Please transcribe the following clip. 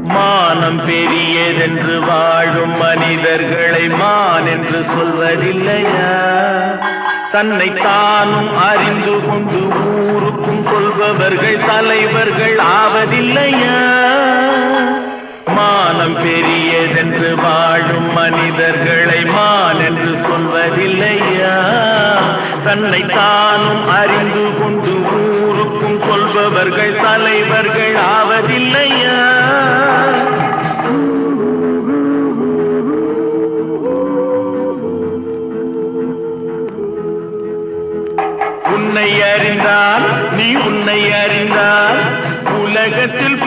மானம் பெரியதென்று வாழும் மனிதர்களை மான் என்று சொல்வதில்லையா? தன்னை தானும் அறிந்து கொண்டு ஊருக்கும் சொல்பவர்கள் தலைவர்கள் ஆவதில்லையா? மானம் பெரியதென்று வாழும் மனிதர்களை மான் என்று சொல்வதில்லையா? தன்னை தானும் அறிந்து கொண்டு ஊருக்கும் சொல்பவர்கள் தலைவர்கள் ஆவதில்லையா? உன்னை அறிந்தால் நீ உன்னை அறிந்தால் உலகத்தில்